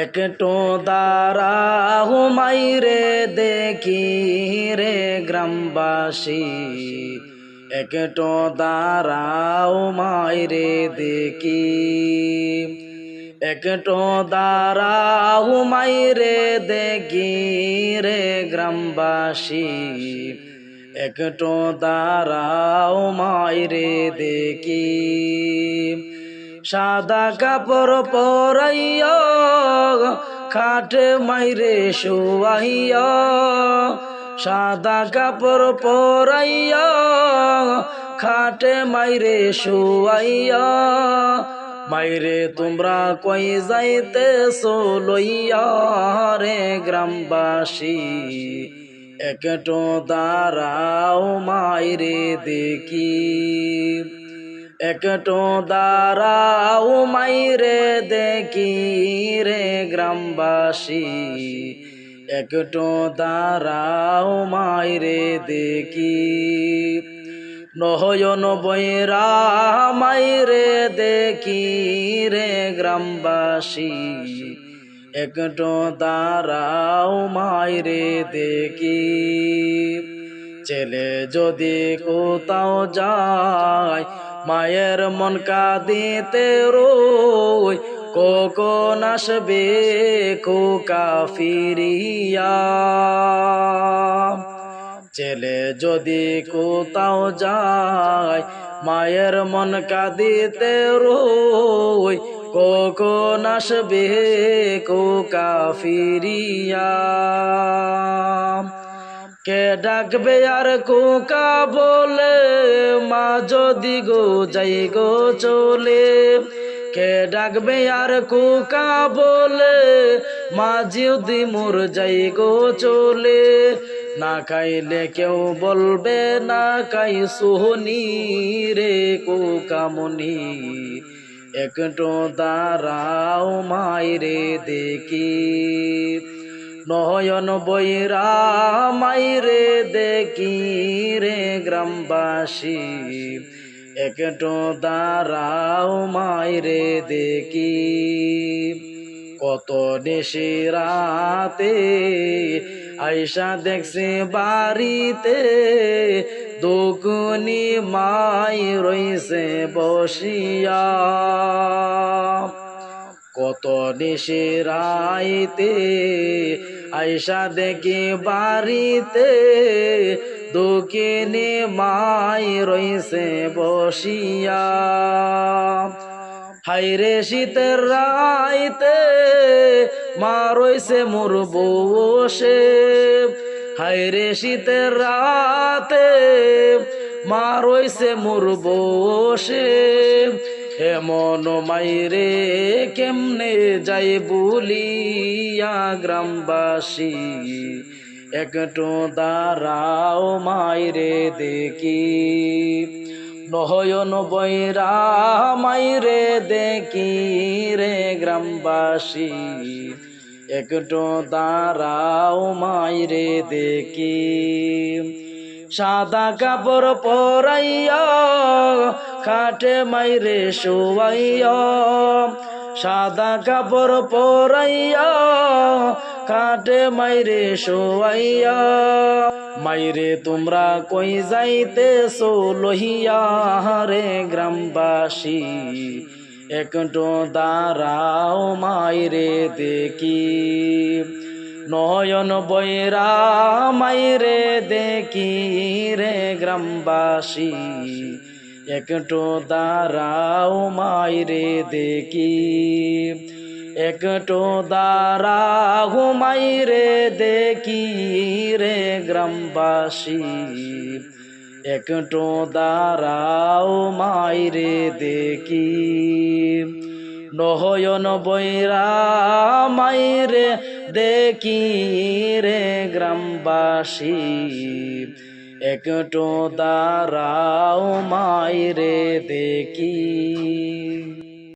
একটু দাঁড়াও মাইরে দেখি রে গ্রামবাসী, একটু দাঁড়াও মাইরে দেখি, একটু দাঁড়াও মাইরে দেখি রে গ্রামবাসী, একটু দাঁড়াও মাইরে দেখি। সাদা কাপড় পরাইয়া খাটে মাইরে শুয়াইয়া, সাদা কাপড় পরাইয়া খাটে মাইরে শুয়াইয়া, মাইরে তোমরা কই যাইতেছো লইয়া রে গ্রামবাসী, একটু দাঁড়াও মাইরে দেখি, একটু দাঁড়াও মাইরে দেখি রে গ্রামবাসী, একটু দাঁড়াও মাইরে দেখি। নয়ন বৈরা মাইরে দেখি রে গ্রামবাসী, একটু দাঁড়াও মাইরে দেখি। ছেলে যদি কোথাও যায় মায়ের মন কাঁদিতে রোয়, কখন আসবে খোকা ফিরিয়া। ছেলে যদি কোথাও যায় মায়ের মন কাঁদিতে রোয়, কখন আসবে খোকা ফিরিয়া। কে ডাকবে আর খোকা বলে মা যদি গো যাই গো চলে, কে ডাকবে আর খোকা বলে মা যদি মোর যাই গো চলে। না খাইলে কেউ বলবে না খাই সোহনি রে খোকামনি, একটু দাঁড়াও মাইরে দেখি। নয়ন বৈরা মাইরে দেখি রে গ্রামবাসী, একটু দাঁড়াও মাইরে দেখি। কত নিশি রাতে আইসা দেখছি বাড়িতে, দুগুনি মাই রইছে বসিয়া। কত নিশি রাইতে আইসা দেখি বাড়িতে, দুকিনি মাই রইছে বসিয়া। হাইরে শীতের রাইতে মা রইছে মোর বসে, হাইরে শীতের রাতে মা রইছে মোর বসে। এমন মাইরে কেমনে যাই বলিয়া গ্রামবাসী, একটু দাঁড়াও মাইরে দেখি। নয়ন বৈরা মাইরে দেখি রে গ্রামবাসী, একটু দাঁড়াও মাইরে দেখি। সাদা কাপড় পরাইয়া খাটে মাইরে শুয়াইয়া, সাদা কাপড় পরাইয়া খাটে মাইরে শুয়াইয়া, মাইরে তোমরা কই যাইতেছো লহিয়া রে গ্রামবাসী, একটু দাঁড়াও মাইরে দেখি। নয়ন বৈরা মাইরে দেখি রে গ্রামবাসী, একটু দাঁড়াও মাইরে দেখি, একটু দাঁড়াও মাইরে দেখি রে গ্রামবাসী, একটু দাঁড়াও মাইরে দেখি। নয়ন বৈরা মাইরে দেখি রে গ্রামবাসী, একটু দাঁড়াও মাইরে দেখি।